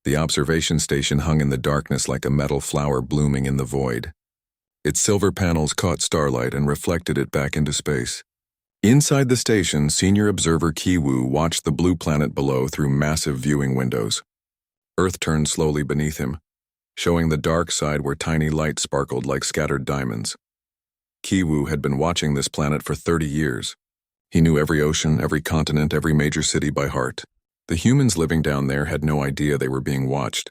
The observation station hung in the darkness like a metal flower blooming in the void. Its silver panels caught starlight and reflected it back into space. Inside the station, senior observer Kiwoo watched the blue planet below through massive viewing windows. Earth turned slowly beneath him, showing the dark side where tiny lights sparkled like scattered diamonds. Kiwoo had been watching this planet for 30 years. He knew every ocean, every continent, every major city by heart. The humans living down there had no idea they were being watched.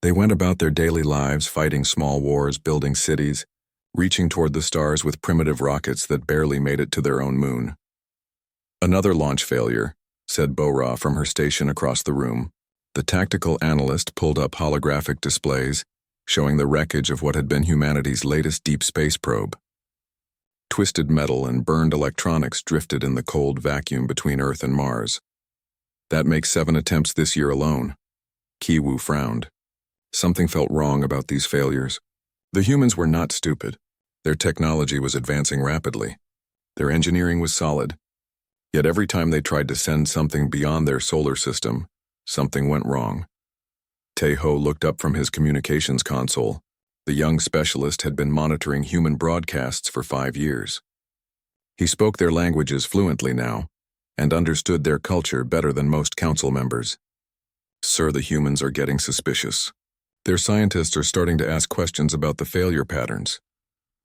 They went about their daily lives, fighting small wars, building cities, reaching toward the stars with primitive rockets that barely made it to their own moon. "Another launch failure," said Bo-Ra from her station across the room. The tactical analyst pulled up holographic displays, showing the wreckage of what had been humanity's latest deep space probe. Twisted metal and burned electronics drifted in the cold vacuum between Earth and Mars. "That makes 7 attempts this year alone." Kiwoo frowned. Something felt wrong about these failures. The humans were not stupid. Their technology was advancing rapidly. Their engineering was solid. Yet every time they tried to send something beyond their solar system, something went wrong. Tae-ho looked up from his communications console. The young specialist had been monitoring human broadcasts for 5 years. He spoke their languages fluently now, and understood their culture better than most council members. "Sir, the humans are getting suspicious. Their scientists are starting to ask questions about the failure patterns."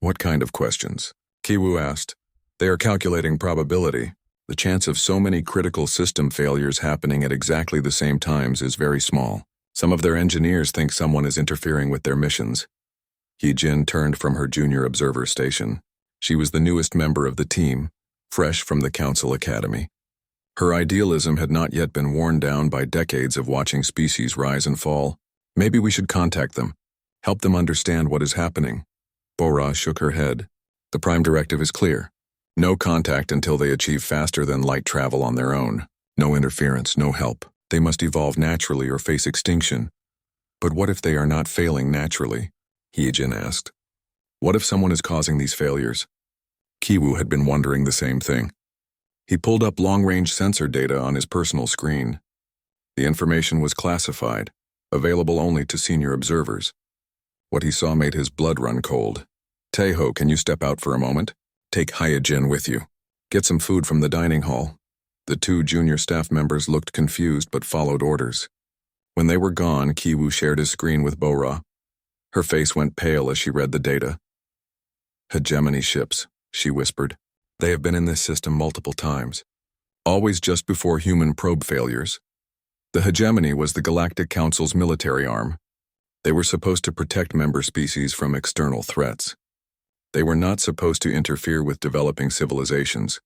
"What kind of questions?" Kiwoo asked. "They are calculating probability. The chance of so many critical system failures happening at exactly the same times is very small. Some of their engineers think someone is interfering with their missions." Hee-jin turned from her junior observer station. She was the newest member of the team, fresh from the Council Academy. Her idealism had not yet been worn down by decades of watching species rise and fall. "Maybe we should contact them, help them understand what is happening." Bo-Ra shook her head. "The Prime Directive is clear. No contact until they achieve faster than light travel on their own. No interference, no help. They must evolve naturally or face extinction." "But what if they are not failing naturally?" Hee-jin asked. "What if someone is causing these failures?" Kiwoo had been wondering the same thing. He pulled up long-range sensor data on his personal screen. The information was classified, available only to senior observers. What he saw made his blood run cold. "Tae-ho, can you step out for a moment? Take Hye-jin with you. Get some food from the dining hall." The 2 junior staff members looked confused but followed orders. When they were gone, Kiwoo shared his screen with Bo-Ra. Her face went pale as she read the data. "Hegemony ships," she whispered. "They have been in this system multiple times. Always just before human probe failures." The Hegemony was the Galactic Council's military arm. They were supposed to protect member species from external threats. They were not supposed to interfere with developing civilizations,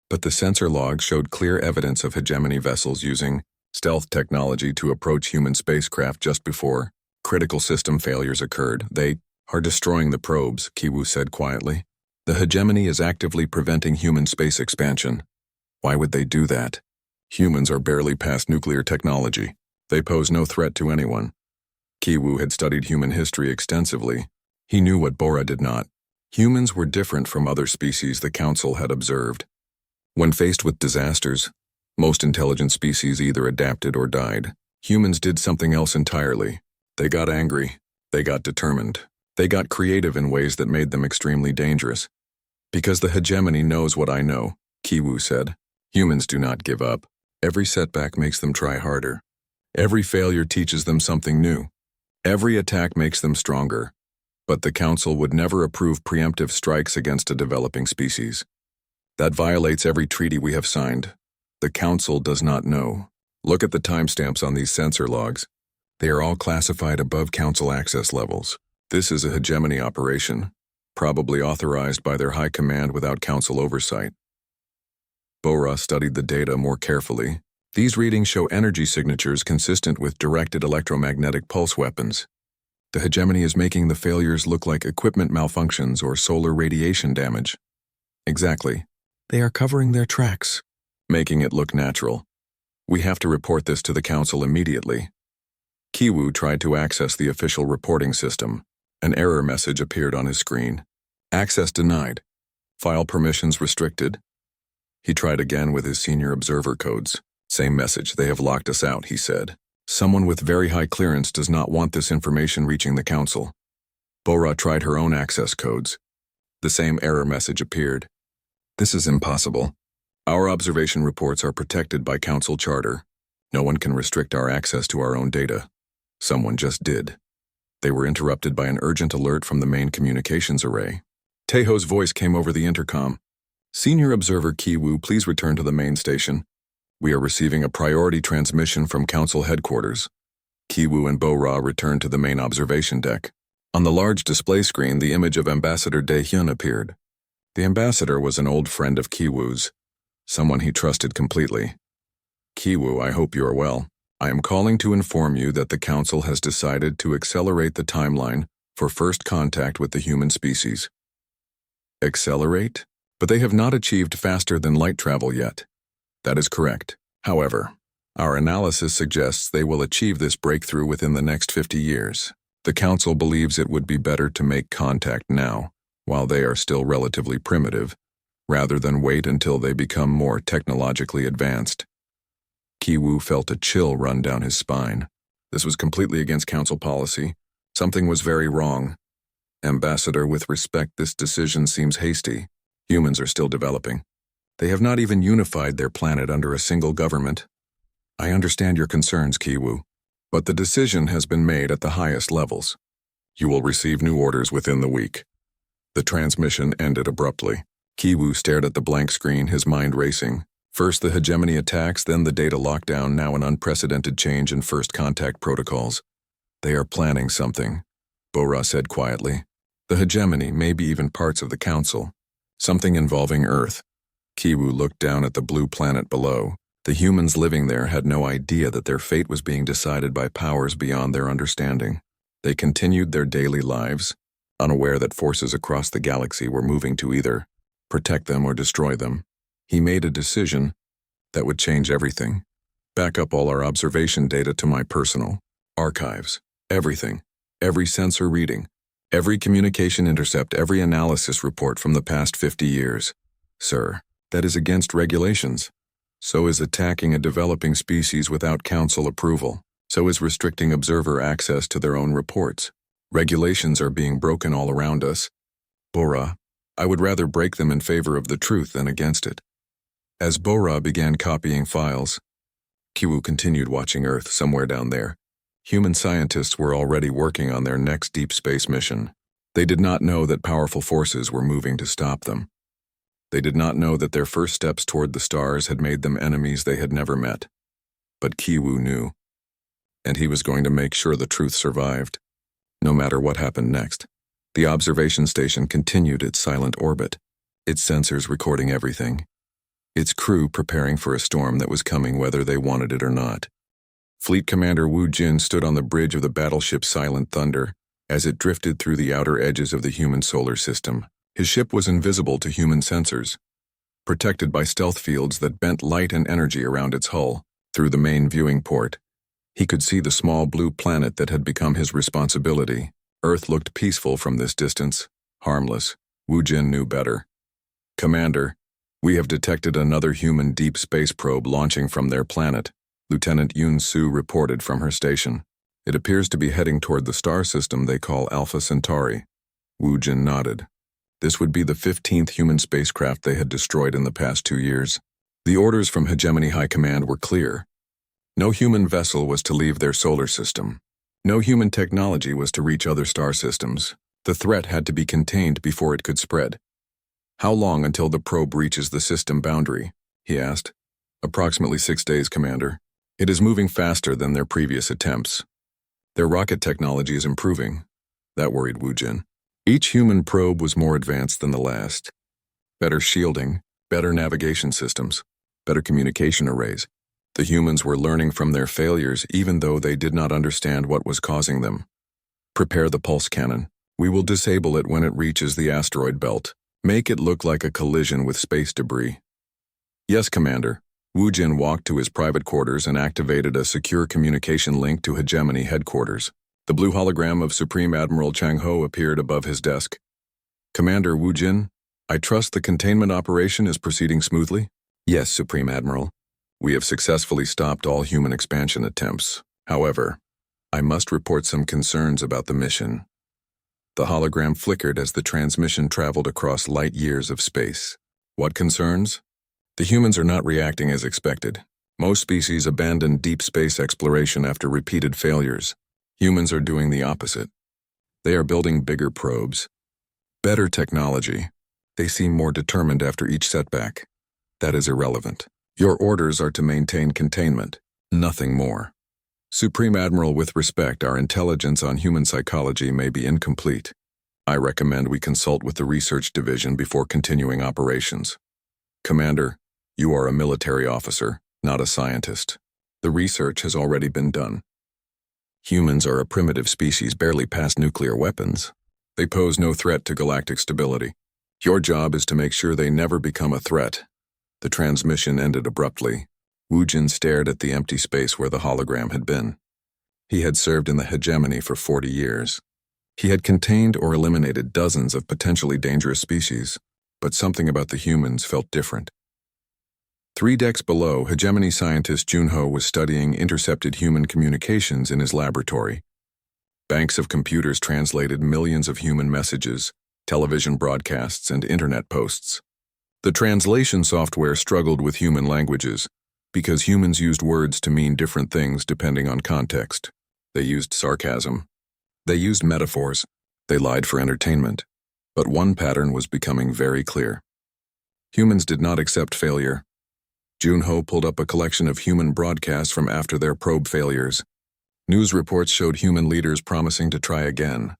but the sensor logs showed clear evidence of Hegemony vessels using stealth technology to approach human spacecraft just before critical system failures occurred. "They are destroying the probes," Kiwoo said quietly. "The Hegemony is actively preventing human space expansion." "Why would they do that? Humans are barely past nuclear technology. They pose no threat to anyone." Kiwoo had studied human history extensively. He knew what Bo-Ra did not. Humans were different from other species the Council had observed. When faced with disasters, most intelligent species either adapted or died. Humans did something else entirely. They got angry. They got determined. They got creative in ways that made them extremely dangerous. "Because the Hegemony knows what I know," Kiwoo said. "Humans do not give up. Every setback makes them try harder. Every failure teaches them something new. Every attack makes them stronger. But the Council would never approve preemptive strikes against a developing species. That violates every treaty we have signed. The Council does not know. Look at the timestamps on these sensor logs. They are all classified above Council access levels. This is a Hegemony operation, probably authorized by their high command without Council oversight." Bo-Ra studied the data more carefully. These readings show energy signatures consistent with directed electromagnetic pulse weapons. The Hegemony is making the failures look like equipment malfunctions or solar radiation damage. "Exactly. They are covering their tracks, making it look natural. We have to report this to the Council immediately." Kiwoo tried to access the official reporting system. An error message appeared on his screen. "Access denied. File permissions restricted." He tried again with his senior observer codes. "Same message. They have locked us out," he said. Someone with very high clearance does not want this information reaching the Council. Bora tried her own access codes. The same error message appeared. This is impossible. Our observation reports are protected by Council Charter. No one can restrict our access to our own data. Someone just did. They were interrupted by an urgent alert from the main communications array. Taeho's voice came over the intercom. Senior Observer Ki-woo, please return to the main station. We are receiving a priority transmission from Council headquarters. Ki-woo and Bo-ra returned to the main observation deck. On the large display screen, the image of Ambassador Dae-hyun appeared. The ambassador was an old friend of Ki-woo's, someone he trusted completely. Ki-woo, I hope you are well. I am calling to inform you that the Council has decided to accelerate the timeline for first contact with the human species. Accelerate? But they have not achieved faster than light travel yet. That is correct. However, our analysis suggests they will achieve this breakthrough within the next 50 years. The Council believes it would be better to make contact now, while they are still relatively primitive, rather than wait until they become more technologically advanced. Ki-woo felt a chill run down his spine. This was completely against Council policy. Something was very wrong. Ambassador, with respect, this decision seems hasty. Humans are still developing. They have not even unified their planet under a single government. I understand your concerns, Ki-woo, but the decision has been made at the highest levels. You will receive new orders within the week. The transmission ended abruptly. Ki-woo stared at the blank screen, his mind racing. First the hegemony attacks, then the data lockdown, now an unprecedented change in first contact protocols. They are planning something, Bo-ra said quietly. The hegemony, maybe even parts of the Council. Something involving Earth. Ki-woo looked down at the blue planet below. The humans living there had no idea that their fate was being decided by powers beyond their understanding. They continued their daily lives, unaware that forces across the galaxy were moving to either protect them or destroy them. He made a decision that would change everything. Back up all our observation data to my personal archives. Everything. Every sensor reading. Every communication intercept, every analysis report from the past 50 years. Sir, that is against regulations. So is attacking a developing species without Council approval. So is restricting observer access to their own reports. Regulations are being broken all around us. Bo-ra, I would rather break them in favor of the truth than against it. As Bo-ra began copying files, Ki-woo continued watching Earth somewhere down there. Human scientists were already working on their next deep space mission. They did not know that powerful forces were moving to stop them. They did not know that their first steps toward the stars had made them enemies they had never met. But Ki-woo knew, and he was going to make sure the truth survived, no matter what happened next. The observation station continued its silent orbit, its sensors recording everything, its crew preparing for a storm that was coming whether they wanted it or not. Fleet Commander Woo Jin stood on the bridge of the battleship Silent Thunder as it drifted through the outer edges of the human solar system. His ship was invisible to human sensors, protected by stealth fields that bent light and energy around its hull. Through the main viewing port, he could see the small blue planet that had become his responsibility. Earth looked peaceful from this distance, harmless. Woo Jin knew better. Commander, we have detected another human deep space probe launching from their planet. Lieutenant Yoon Soo reported from her station. It appears to be heading toward the star system they call Alpha Centauri. Woo Jin nodded. This would be the 15th human spacecraft they had destroyed in the past 2 years. The orders from Hegemony High Command were clear. No human vessel was to leave their solar system. No human technology was to reach other star systems. The threat had to be contained before it could spread. How long until the probe reaches the system boundary? He asked. Approximately 6 days, Commander. It is moving faster than their previous attempts. Their rocket technology is improving. That worried Woo Jin. Each human probe was more advanced than the last. Better shielding, better navigation systems, better communication arrays. The humans were learning from their failures even though they did not understand what was causing them. Prepare the pulse cannon. We will disable it when it reaches the asteroid belt. Make it look like a collision with space debris. Yes, Commander. Woo Jin walked to his private quarters and activated a secure communication link to Hegemony headquarters. The blue hologram of Supreme Admiral Chang Ho appeared above his desk. Commander Woo Jin, I trust the containment operation is proceeding smoothly? Yes, Supreme Admiral. We have successfully stopped all human expansion attempts. However, I must report some concerns about the mission. The hologram flickered as the transmission traveled across light years of space. What concerns? The humans are not reacting as expected. Most species abandon deep space exploration after repeated failures. Humans are doing the opposite. They are building bigger probes, better technology. They seem more determined after each setback. That is irrelevant. Your orders are to maintain containment, nothing more. Supreme Admiral, with respect, our intelligence on human psychology may be incomplete. I recommend we consult with the research division before continuing operations. Commander, you are a military officer, not a scientist. The research has already been done. Humans are a primitive species barely past nuclear weapons. They pose no threat to galactic stability. Your job is to make sure they never become a threat. The transmission ended abruptly. Wu Jin stared at the empty space where the hologram had been. He had served in the hegemony for 40 years. He had contained or eliminated dozens of potentially dangerous species, but something about the humans felt different. 3 decks below, hegemony scientist Junho was studying intercepted human communications in his laboratory. Banks of computers translated millions of human messages, television broadcasts, and internet posts. The translation software struggled with human languages because humans used words to mean different things depending on context. They used sarcasm. They used metaphors. They lied for entertainment. But one pattern was becoming very clear. Humans did not accept failure. Junho pulled up a collection of human broadcasts from after their probe failures. News reports showed human leaders promising to try again.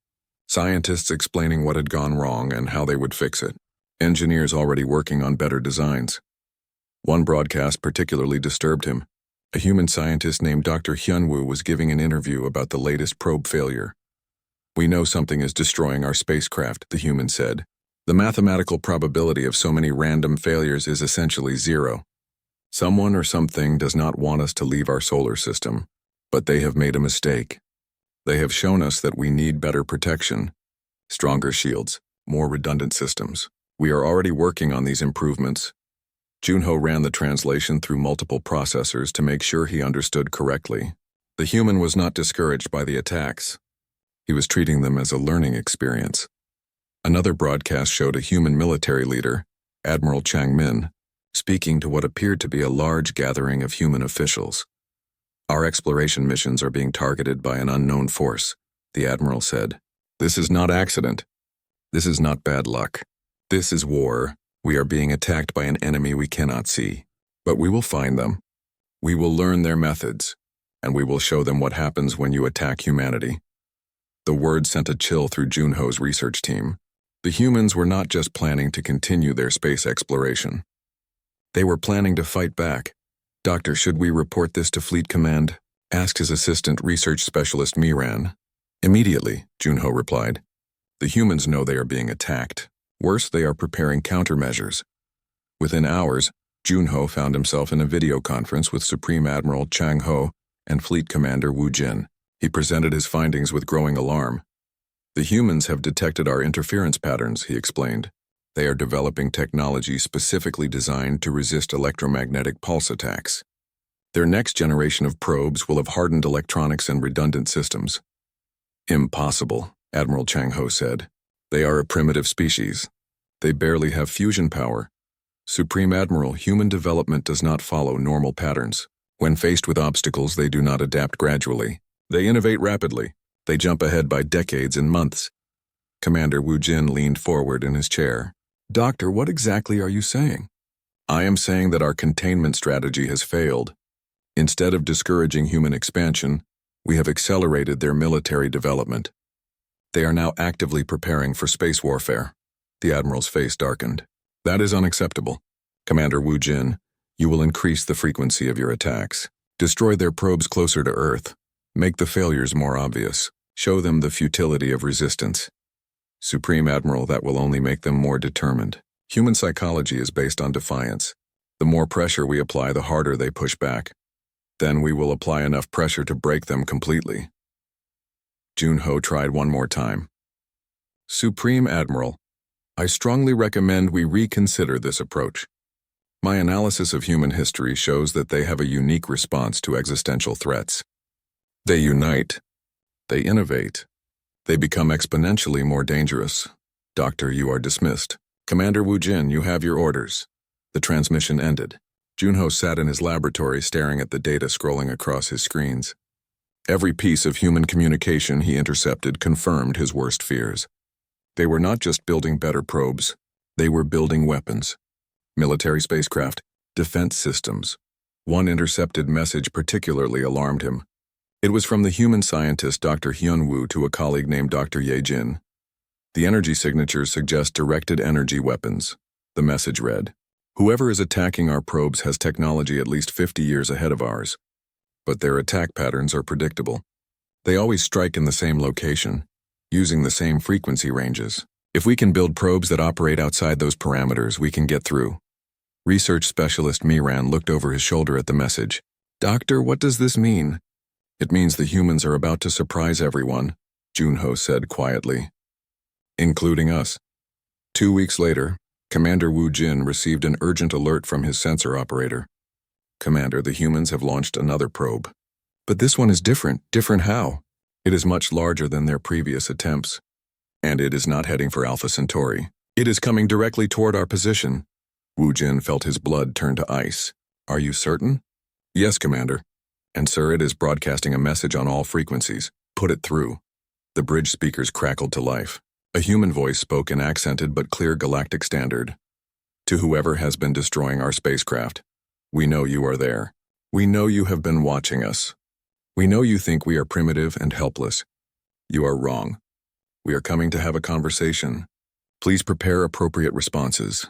Scientists explaining what had gone wrong and how they would fix it. Engineers already working on better designs. One broadcast particularly disturbed him. A human scientist named Dr. Hyunwoo was giving an interview about the latest probe failure. "We know something is destroying our spacecraft," the human said. "The mathematical probability of so many random failures is essentially 0. Someone or something does not want us to leave our solar system, but they have made a mistake. They have shown us that we need better protection, stronger shields, more redundant systems. We are already working on these improvements." Junho ran the translation through multiple processors to make sure he understood correctly. The human was not discouraged by the attacks. He was treating them as a learning experience. Another broadcast showed a human military leader, Admiral Chang Min, speaking to what appeared to be a large gathering of human officials. "Our exploration missions are being targeted by an unknown force," the admiral said. "This is not accident. This is not bad luck. This is war. We are being attacked by an enemy we cannot see. But we will find them. We will learn their methods, and we will show them what happens when you attack humanity." The word sent a chill through Junho's research team. The humans were not just planning to continue their space exploration. They were planning to fight back. "Doctor, should we report this to Fleet Command?" asked his assistant research specialist Miran. "Immediately," Junho replied. "The humans know they are being attacked. Worse, they are preparing countermeasures." Within hours, Junho found himself in a video conference with Supreme Admiral Chang Ho and Fleet Commander Wu Jin. He presented his findings with growing alarm. "The humans have detected our interference patterns," he explained. "They are developing technology specifically designed to resist electromagnetic pulse attacks. Their next generation of probes will have hardened electronics and redundant systems." "Impossible," Admiral Chang Ho said. "They are a primitive species. They barely have fusion power. Supreme Admiral, human development does not follow normal patterns. When faced with obstacles, they do not adapt gradually. They innovate rapidly. They jump ahead by decades and months." Commander Wu Jin leaned forward in his chair. "Doctor, what exactly are you saying?" "I am saying that our containment strategy has failed. Instead of discouraging human expansion, we have accelerated their military development. They are now actively preparing for space warfare." The Admiral's face darkened. "That is unacceptable. Commander Wu Jin, you will increase the frequency of your attacks. Destroy their probes closer to Earth. Make the failures more obvious. Show them the futility of resistance." "Supreme Admiral, that will only make them more determined. Human psychology is based on defiance. The more pressure we apply, the harder they push back. Then we will apply enough pressure to break them completely." Junho tried one more time. "Supreme Admiral, I strongly recommend we reconsider this approach. My analysis of human history shows that they have a unique response to existential threats. They unite. They innovate. They become exponentially more dangerous. Doctor, you are dismissed. Commander Wu Jin, you have your orders. The transmission ended. Junho sat in his laboratory staring at the data scrolling across his screens. Every piece of human communication he intercepted confirmed his worst fears. They were not just building better probes. They were building weapons. Military spacecraft, defense systems. One intercepted message particularly alarmed him. It was from the human scientist Dr. Hyun Woo to a colleague named Dr. Ye Jin. The energy signatures suggest directed energy weapons. The message read, "Whoever is attacking our probes has technology at least 50 years ahead of ours. But their attack patterns are predictable. They always strike in the same location, using the same frequency ranges. If we can build probes that operate outside those parameters, we can get through." Research specialist Miran looked over his shoulder at the message. "Doctor, what does this mean?" "It means the humans are about to surprise everyone," Junho said quietly. "Including us." 2 weeks later, Commander Wu Jin received an urgent alert from his sensor operator. "Commander, the humans have launched another probe. But this one is different. Different how? It is much larger than their previous attempts. And it is not heading for Alpha Centauri. It is coming directly toward our position." Wu Jin felt his blood turn to ice. "Are you certain?" "Yes, Commander. And sir, it is broadcasting a message on all frequencies. Put it through." The bridge speakers crackled to life. A human voice spoke in accented but clear galactic standard. "To whoever has been destroying our spacecraft, we know you are there. We know you have been watching us. We know you think we are primitive and helpless. You are wrong. We are coming to have a conversation. Please prepare appropriate responses."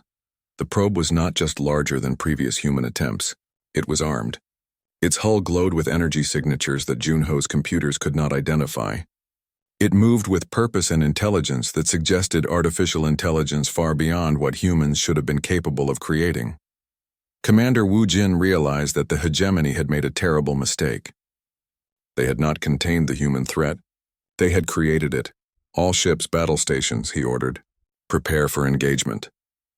The probe was not just larger than previous human attempts. It was armed. Its hull glowed with energy signatures that Junho's computers could not identify. It moved with purpose and intelligence that suggested artificial intelligence far beyond what humans should have been capable of creating. Commander Wu Jin realized that the hegemony had made a terrible mistake. They had not contained the human threat. They had created it. "All ships, battle stations," he ordered. "Prepare for engagement."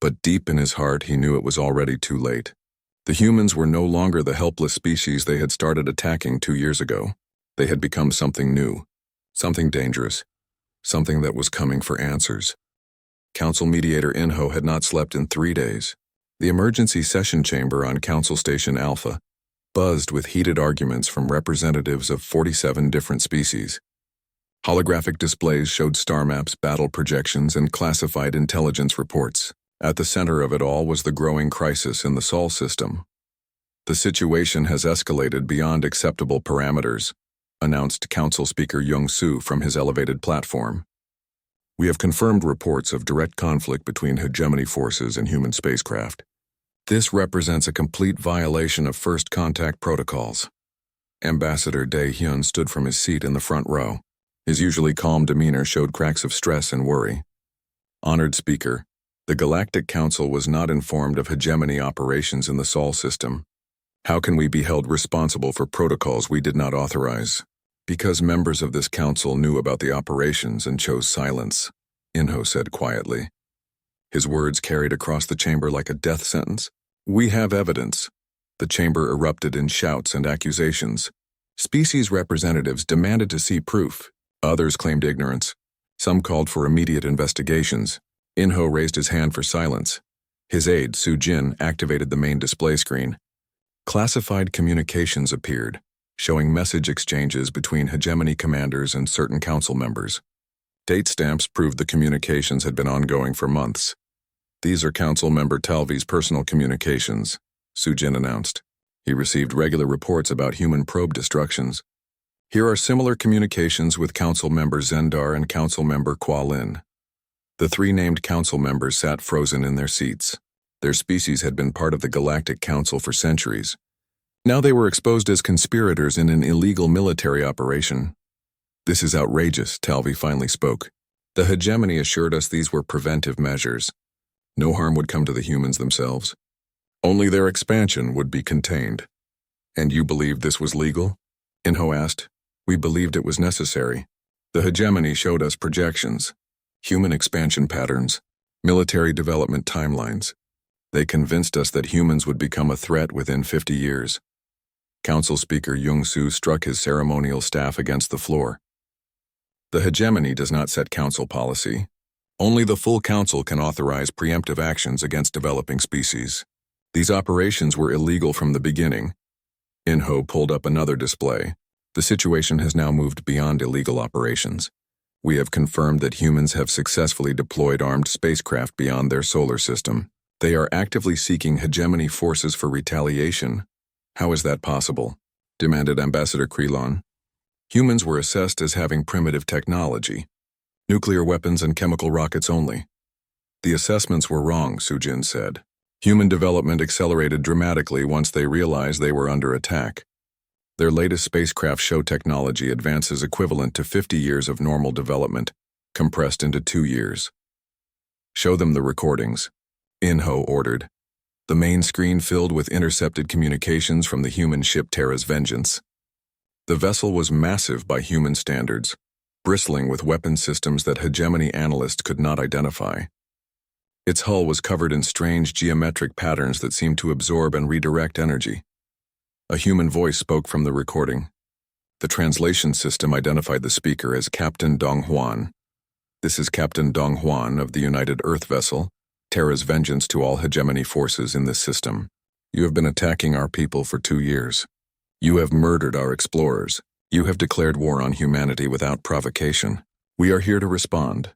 But deep in his heart, he knew it was already too late. The humans were no longer the helpless species they had started attacking 2 years ago. They had become something new, something dangerous, something that was coming for answers. Council mediator Inho had not slept in 3 days. The emergency session chamber on Council Station Alpha buzzed with heated arguments from representatives of 47 different species. Holographic displays showed star maps, battle projections, and classified intelligence reports. At the center of it all was the growing crisis in the Sol system. "The situation has escalated beyond acceptable parameters," announced Council Speaker Young-soo from his elevated platform. "We have confirmed reports of direct conflict between hegemony forces and human spacecraft. This represents a complete violation of first contact protocols." Ambassador Dae-hyun stood from his seat in the front row. His usually calm demeanor showed cracks of stress and worry. "Honored Speaker, the Galactic Council was not informed of hegemony operations in the Sol system. How can we be held responsible for protocols we did not authorize? Because members of this council knew about the operations and chose silence," Inho said quietly. His words carried across the chamber like a death sentence. "We have evidence." The chamber erupted in shouts and accusations. Species representatives demanded to see proof. Others claimed ignorance. Some called for immediate investigations. Inho raised his hand for silence. His aide, Soo-jin, activated the main display screen. Classified communications appeared, showing message exchanges between hegemony commanders and certain council members. Date stamps proved the communications had been ongoing for months. "These are Council Member Talvi's personal communications," Soo-jin announced. He received regular reports about human probe destructions. "Here are similar communications with Council Member Zendar and Council Member Kwa Lin." The 3 named council members sat frozen in their seats. Their species had been part of the Galactic Council for centuries. Now they were exposed as conspirators in an illegal military operation. "This is outrageous," Talvi finally spoke. "The hegemony assured us these were preventive measures. No harm would come to the humans themselves. Only their expansion would be contained." "And you believed this was legal?" Inho asked. "We believed it was necessary. The hegemony showed us projections, human expansion patterns, military development timelines. They convinced us that humans would become a threat within 50 years. Council Speaker Young-soo struck his ceremonial staff against the floor. The hegemony does not set council policy. Only the full council can authorize preemptive actions against developing species. These operations were illegal from the beginning. In-ho pulled up another display. The situation has now moved beyond illegal operations. We have confirmed that humans have successfully deployed armed spacecraft beyond their solar system. They are actively seeking hegemony forces for retaliation. How is that possible? Demanded Ambassador Krelon. Humans were assessed as having primitive technology, nuclear weapons and chemical rockets only. The assessments were wrong, Sujin said. Human development accelerated dramatically once they realized they were under attack. Their latest spacecraft show technology advances equivalent to 50 years of normal development, compressed into 2 years. Show them the recordings, In-ho ordered. The main screen filled with intercepted communications from the human ship Terra's Vengeance. The vessel was massive by human standards, bristling with weapon systems that hegemony analysts could not identify. Its hull was covered in strange geometric patterns that seemed to absorb and redirect energy. A human voice spoke from the recording. The translation system identified the speaker as Captain Dong-hwan. This is Captain Dong-hwan of the United Earth vessel, Terra's Vengeance to all hegemony forces in this system. You have been attacking our people for 2 years. You have murdered our explorers. You have declared war on humanity without provocation. We are here to respond.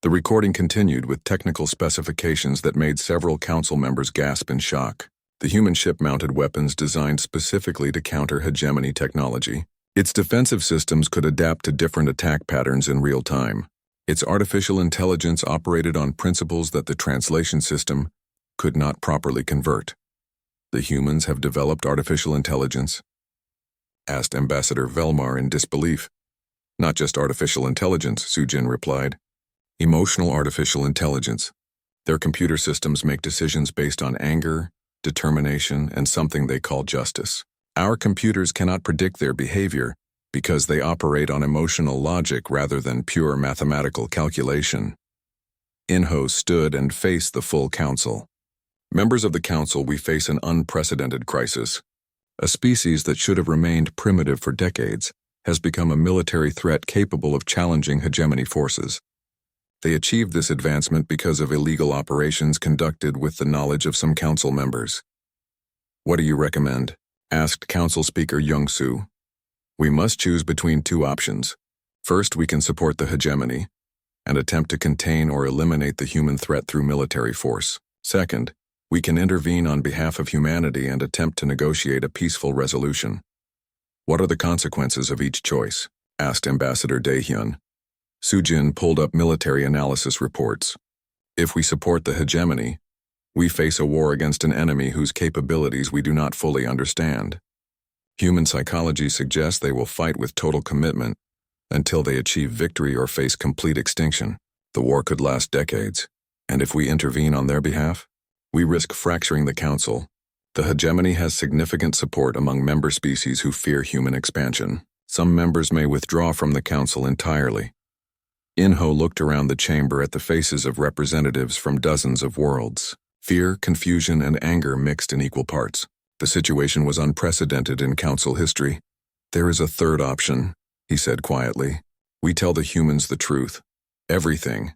The recording continued with technical specifications that made several council members gasp in shock. The human ship mounted weapons designed specifically to counter hegemony technology. Its defensive systems could adapt to different attack patterns in real time. Its artificial intelligence operated on principles that the translation system could not properly convert. The humans have developed artificial intelligence? Asked Ambassador Velmar in disbelief. Not just artificial intelligence, Sujin replied. Emotional artificial intelligence. Their computer systems make decisions based on anger, determination, and something they call justice. Our computers cannot predict their behavior because they operate on emotional logic rather than pure mathematical calculation. In-ho stood and faced the full council. Members of the council, we face an unprecedented crisis. A species that should have remained primitive for decades has become a military threat capable of challenging hegemony forces. They achieved this advancement because of illegal operations conducted with the knowledge of some council members. What do you recommend? Asked Council Speaker Young-soo. We must choose between 2 options. First, we can support the hegemony and attempt to contain or eliminate the human threat through military force. Second, we can intervene on behalf of humanity and attempt to negotiate a peaceful resolution. What are the consequences of each choice? Asked Ambassador Daehyun. Sujin pulled up military analysis reports. If we support the hegemony, we face a war against an enemy whose capabilities we do not fully understand. Human psychology suggests they will fight with total commitment until they achieve victory or face complete extinction. The war could last decades, and if we intervene on their behalf, we risk fracturing the council. The hegemony has significant support among member species who fear human expansion. Some members may withdraw from the council entirely. In-ho looked around the chamber at the faces of representatives from dozens of worlds. Fear, confusion, and anger mixed in equal parts. The situation was unprecedented in council history. There is a third option, he said quietly. We tell the humans the truth. Everything.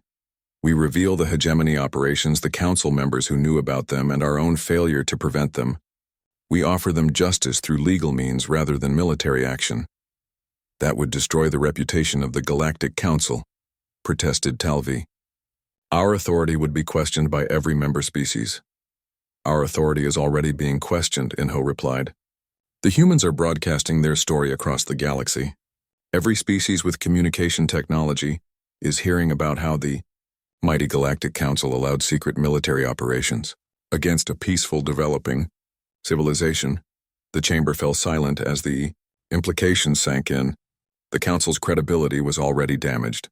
We reveal the hegemony operations, the council members who knew about them, and our own failure to prevent them. We offer them justice through legal means rather than military action. That would destroy the reputation of the Galactic Council, protested Talvi. Our authority would be questioned by every member species. Our authority is already being questioned, In-ho replied. The humans are broadcasting their story across the galaxy. Every species with communication technology is hearing about how the mighty Galactic Council allowed secret military operations against a peaceful developing civilization. The chamber fell silent as the implications sank in. The Council's credibility was already damaged.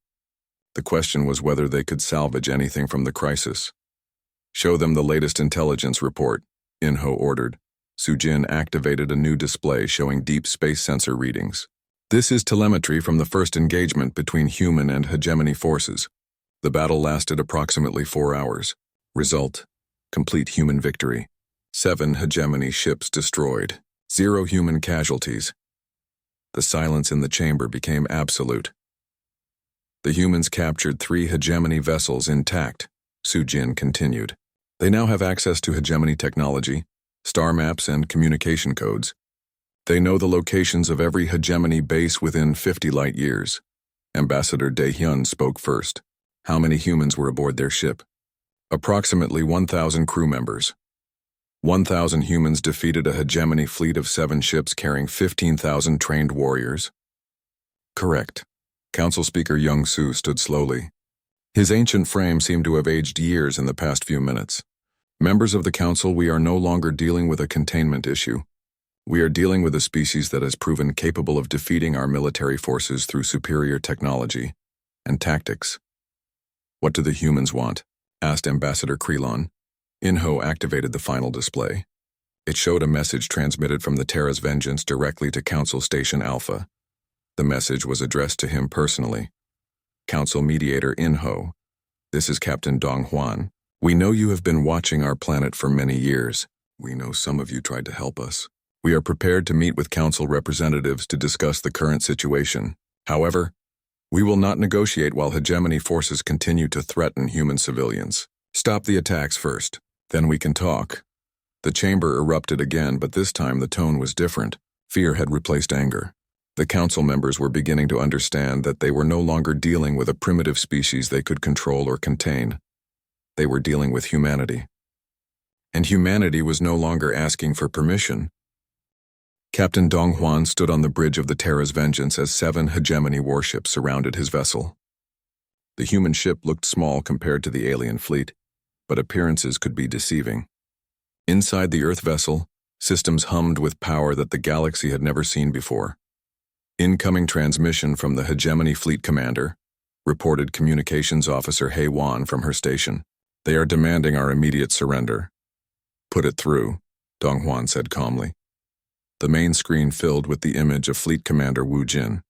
The question was whether they could salvage anything from the crisis. Show them the latest intelligence report, In-ho ordered. Sujin activated a new display showing deep space sensor readings. This is telemetry from the first engagement between human and hegemony forces. The battle lasted approximately 4 hours. Result: complete human victory. 7 hegemony ships destroyed. 0 human casualties. The silence in the chamber became absolute. The humans captured 3 hegemony vessels intact, Su-Jin continued. They now have access to hegemony technology, star maps, and communication codes. They know the locations of every hegemony base within 50 light years. Ambassador Dae-hyun spoke first. How many humans were aboard their ship? Approximately 1,000 crew members. 1,000 humans defeated a hegemony fleet of 7 ships carrying 15,000 trained warriors? Correct. Council Speaker Young-soo stood slowly. His ancient frame seemed to have aged years in the past few minutes. Members of the Council, we are no longer dealing with a containment issue. We are dealing with a species that has proven capable of defeating our military forces through superior technology and tactics. What do the humans want? Asked Ambassador Krelon. In-ho activated the final display. It showed a message transmitted from the Terra's Vengeance directly to Council Station Alpha. The message was addressed to him personally. Council Mediator In-ho, this is Captain Dong Hwan. We know you have been watching our planet for many years. We know some of you tried to help us. We are prepared to meet with Council representatives to discuss the current situation. However, we will not negotiate while hegemony forces continue to threaten human civilians. Stop the attacks first, then we can talk. The chamber erupted again, but this time the tone was different. Fear had replaced anger. The council members were beginning to understand that they were no longer dealing with a primitive species they could control or contain. They were dealing with humanity. And humanity was no longer asking for permission. Captain Dong Hwan stood on the bridge of the Terra's Vengeance as 7 hegemony warships surrounded his vessel. The human ship looked small compared to the alien fleet, but appearances could be deceiving. Inside the Earth vessel, systems hummed with power that the galaxy had never seen before. Incoming transmission from the hegemony fleet commander, reported Communications Officer Hae-won from her station. They are demanding our immediate surrender. Put it through, Dong Hwan said calmly. The main screen filled with the image of Fleet Commander Woo Jin.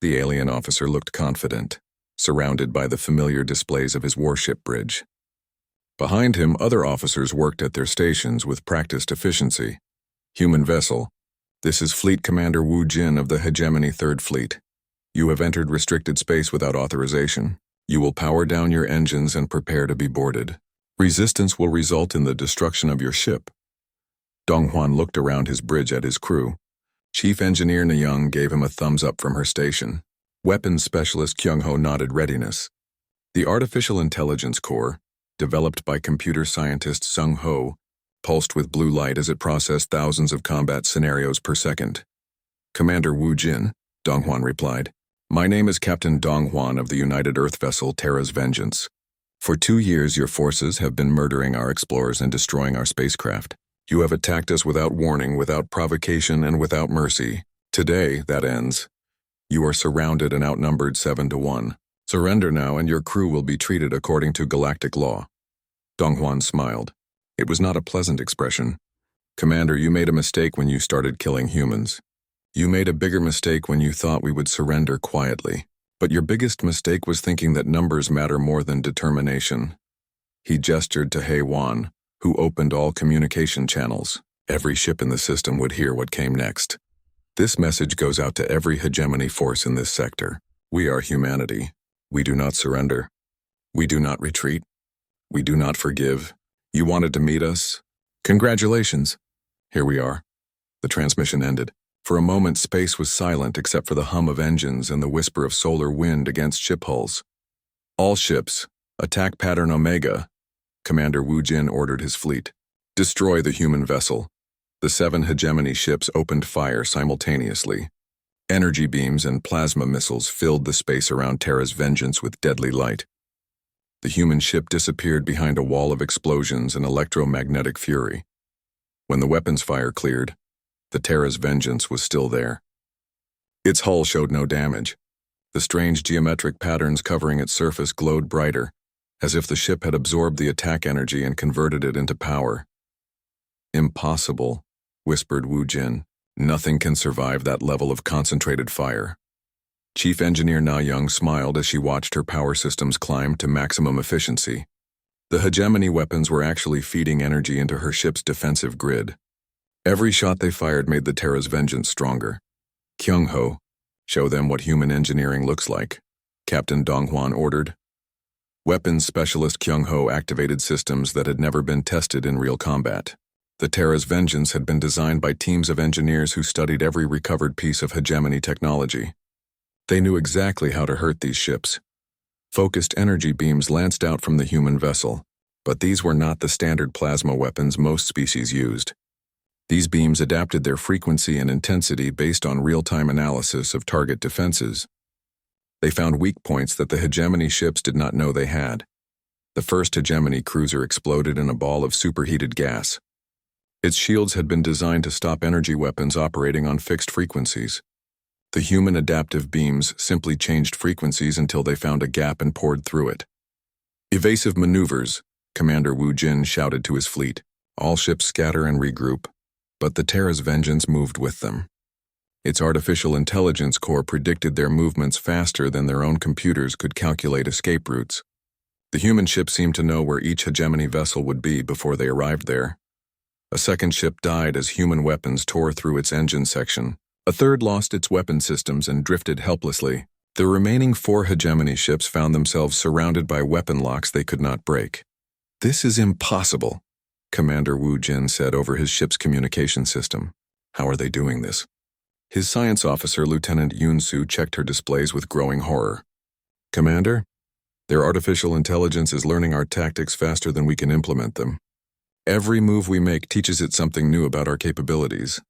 The alien officer looked confident, surrounded by the familiar displays of his warship bridge. Behind him, other officers worked at their stations with practiced efficiency. Human vessel, this is Fleet Commander Woo Jin of the Hegemony 3rd Fleet. You have entered restricted space without authorization. You will power down your engines and prepare to be boarded. Resistance will result in the destruction of your ship. Dong Hwan looked around his bridge at his crew. Chief Engineer Na-young gave him a thumbs up from her station. Weapons Specialist Kyung-ho nodded readiness. The Artificial Intelligence Core, developed by computer scientist Sung-ho, pulsed with blue light as it processed thousands of combat scenarios per second. Commander Woo Jin, Dong Hwan replied. My name is Captain Dong Hwan of the United Earth vessel Terra's Vengeance. For 2 years your forces have been murdering our explorers and destroying our spacecraft. You have attacked us without warning, without provocation, and without mercy. Today, that ends. You are surrounded and outnumbered 7-1. Surrender now and your crew will be treated according to galactic law. Dong Hwan smiled. It was not a pleasant expression. Commander, you made a mistake when you started killing humans. You made a bigger mistake when you thought we would surrender quietly. But your biggest mistake was thinking that numbers matter more than determination. He gestured to Hae-won, who opened all communication channels. Every ship in the system would hear what came next. This message goes out to every hegemony force in this sector. We are humanity. We do not surrender. We do not retreat. We do not forgive. You wanted to meet us? Congratulations. Here we are. The transmission ended. For a moment, space was silent except for the hum of engines and the whisper of solar wind against ship hulls. All ships, attack pattern Omega. Commander Woo Jin ordered his fleet. Destroy the human vessel. The 7 hegemony ships opened fire simultaneously. Energy beams and plasma missiles filled the space around Terra's Vengeance with deadly light. The human ship disappeared behind a wall of explosions and electromagnetic fury. When the weapons fire cleared, the Terra's Vengeance was still there. Its hull showed no damage. The strange geometric patterns covering its surface glowed brighter, as if the ship had absorbed the attack energy and converted it into power. Impossible, whispered Woo Jin. Nothing can survive that level of concentrated fire. Chief Engineer Na-young smiled as she watched her power systems climb to maximum efficiency. The hegemony weapons were actually feeding energy into her ship's defensive grid. Every shot they fired made the Terra's vengeance stronger. Kyung-ho, show them what human engineering looks like, Captain Dong-hwan ordered. Weapons specialist Kyung-ho activated systems that had never been tested in real combat. The Terra's vengeance had been designed by teams of engineers who studied every recovered piece of hegemony technology. They knew exactly how to hurt these ships. Focused energy beams lanced out from the human vessel, but these were not the standard plasma weapons most species used. These beams adapted their frequency and intensity based on real-time analysis of target defenses. They found weak points that the hegemony ships did not know they had. The first hegemony cruiser exploded in a ball of superheated gas. Its shields had been designed to stop energy weapons operating on fixed frequencies. The human adaptive beams simply changed frequencies until they found a gap and poured through it. Evasive maneuvers, Commander Wu Jin shouted to his fleet. All ships scatter and regroup, but the Terra's vengeance moved with them. Its artificial intelligence core predicted their movements faster than their own computers could calculate escape routes. The human ship seemed to know where each hegemony vessel would be before they arrived there. A second ship died as human weapons tore through its engine section. A third lost its weapon systems and drifted helplessly. The remaining 4 hegemony ships found themselves surrounded by weapon locks they could not break. "This is impossible," Commander Wu Jin said over his ship's communication system. "How are they doing this?" His science officer, Lieutenant Yoon-soo, checked her displays with growing horror. "Commander, their artificial intelligence is learning our tactics faster than we can implement them. Every move we make teaches it something new about our capabilities.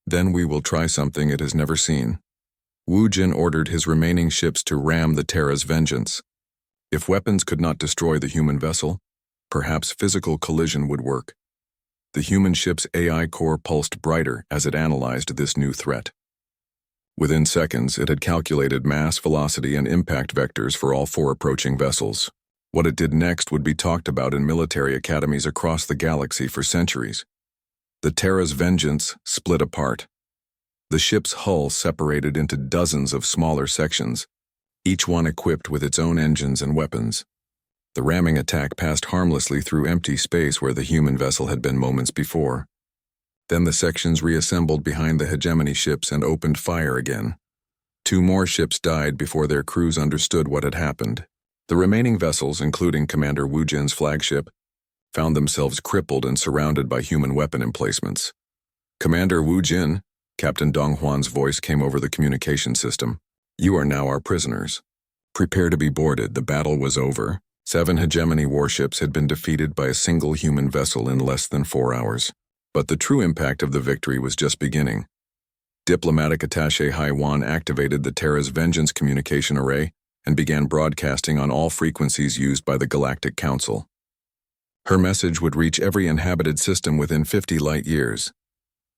Then we will try something it has never seen." Wu Jin ordered his remaining ships to ram the Terra's vengeance. If weapons could not destroy the human vessel, perhaps physical collision would work. The human ship's AI core pulsed brighter as it analyzed this new threat. Within seconds, it had calculated mass, velocity, and impact vectors for all 4 approaching vessels. What it did next would be talked about in military academies across the galaxy for centuries. The Terra's vengeance split apart. The ship's hull separated into dozens of smaller sections, each one equipped with its own engines and weapons. The ramming attack passed harmlessly through empty space where the human vessel had been moments before. Then the sections reassembled behind the hegemony ships and opened fire again. 2 more ships died before their crews understood what had happened. The remaining vessels, including Commander Wu Jin's flagship, found themselves crippled and surrounded by human weapon emplacements. "Commander Wu Jin," Captain Dong-hwan's voice came over the communication system. "You are now our prisoners. Prepare to be boarded. The battle was over. 7 hegemony warships had been defeated by a single human vessel in less than 4 hours. But the true impact of the victory was just beginning." Diplomatic attaché Haiwan activated the Terra's Vengeance communication array and began broadcasting on all frequencies used by the Galactic Council. Her message would reach every inhabited system within 50 light years.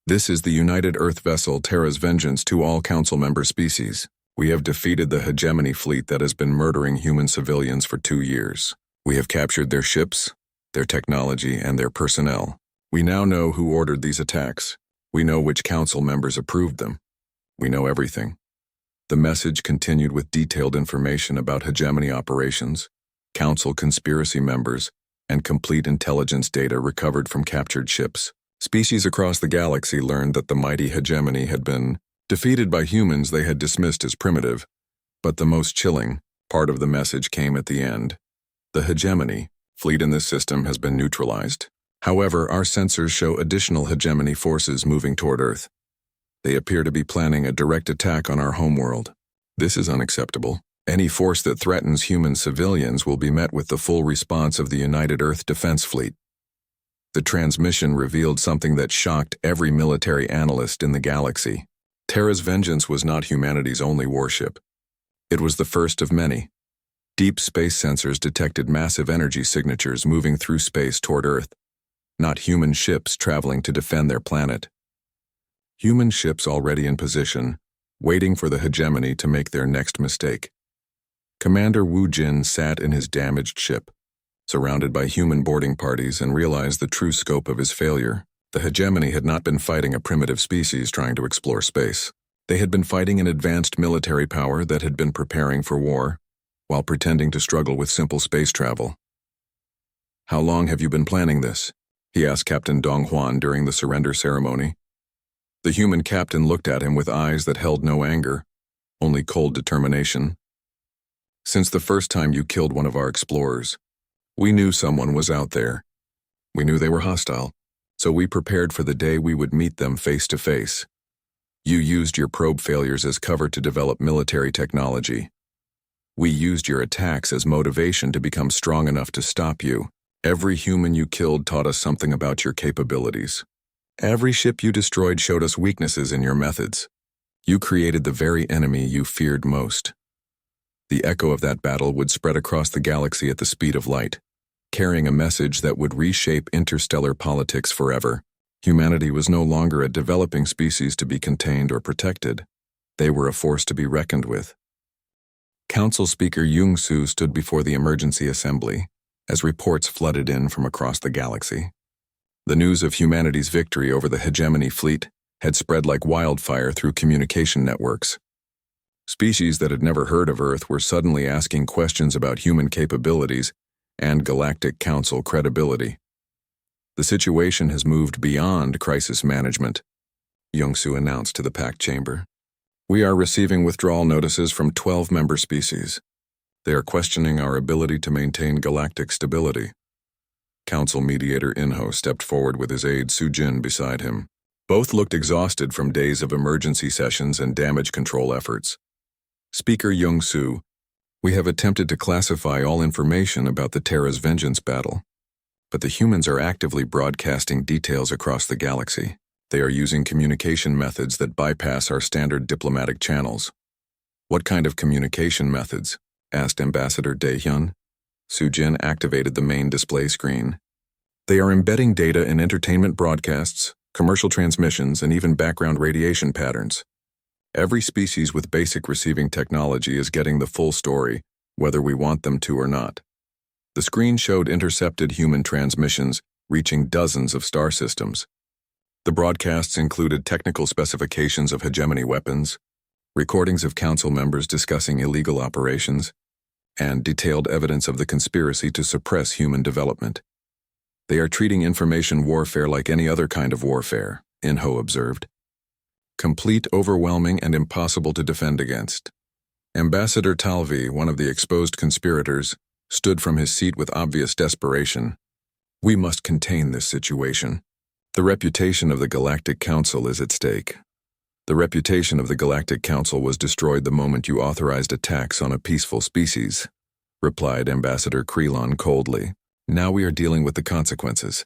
"This is the United Earth vessel Terra's Vengeance to all Council member species. We have defeated the hegemony fleet that has been murdering human civilians for 2 years. We have captured their ships, their technology, and their personnel. We now know who ordered these attacks. We know which council members approved them. We know everything." The message continued with detailed information about hegemony operations, council conspiracy members, and complete intelligence data recovered from captured ships. Species across the galaxy learned that the mighty hegemony had been defeated by humans they had dismissed as primitive, but the most chilling part of the message came at the end. "The hegemony fleet in this system has been neutralized. However, our sensors show additional hegemony forces moving toward Earth. They appear to be planning a direct attack on our homeworld. This is unacceptable. Any force that threatens human civilians will be met with the full response of the United Earth Defense Fleet." The transmission revealed something that shocked every military analyst in the galaxy. Terra's Vengeance was not humanity's only warship. It was the first of many. Deep space sensors detected massive energy signatures moving through space toward Earth, not human ships traveling to defend their planet. Human ships already in position, waiting for the hegemony to make their next mistake. Commander Wu Jin sat in his damaged ship, surrounded by human boarding parties, and realized the true scope of his failure. The hegemony had not been fighting a primitive species trying to explore space. They had been fighting an advanced military power that had been preparing for war, while pretending to struggle with simple space travel. "How long have you been planning this?" he asked Captain Dong Huan during the surrender ceremony. The human captain looked at him with eyes that held no anger, only cold determination. Since the first time you killed one of our explorers, we knew someone was out there. We knew they were hostile, so we prepared for the day we would meet them face to face. You used your probe failures as cover to develop military technology. We used your attacks as motivation to become strong enough to stop you. Every human you killed taught us something about your capabilities. Every ship you destroyed showed us weaknesses in your methods. You created the very enemy you feared most. The echo of that battle would spread across the galaxy at the speed of light, carrying a message that would reshape interstellar politics forever. Humanity was no longer a developing species to be contained or protected. They were a force to be reckoned with. Council Speaker Young-soo stood before the emergency assembly as reports flooded in from across the galaxy. The news of humanity's victory over the hegemony fleet had spread like wildfire through communication networks. Species that had never heard of Earth were suddenly asking questions about human capabilities and Galactic Council credibility. The situation has moved beyond crisis management, Young-soo announced to the packed chamber. We are receiving withdrawal notices from 12 member species. They are questioning our ability to maintain galactic stability. Council mediator In-ho stepped forward with his aide Soo-jin beside him. Both looked exhausted from days of emergency sessions and damage control efforts. Speaker Young-soo, we have attempted to classify all information about the Terra's vengeance battle, but the humans are actively broadcasting details across the galaxy. They are using communication methods that bypass our standard diplomatic channels. What kind of communication methods? Asked Ambassador Dae-hyun. Soo-jin activated the main display screen. They are embedding data in entertainment broadcasts, commercial transmissions, and even background radiation patterns. Every species with basic receiving technology is getting the full story, whether we want them to or not. The screen showed intercepted human transmissions reaching dozens of star systems. The broadcasts included technical specifications of hegemony weapons, recordings of council members discussing illegal operations, and detailed evidence of the conspiracy to suppress human development. They are treating information warfare like any other kind of warfare, In-ho observed. Complete, overwhelming, and impossible to defend against. Ambassador Talvi, one of the exposed conspirators, stood from his seat with obvious desperation. We must contain this situation. The reputation of the Galactic Council is at stake. The reputation of the Galactic Council was destroyed the moment you authorized attacks on a peaceful species, replied Ambassador Krelon coldly. Now we are dealing with the consequences.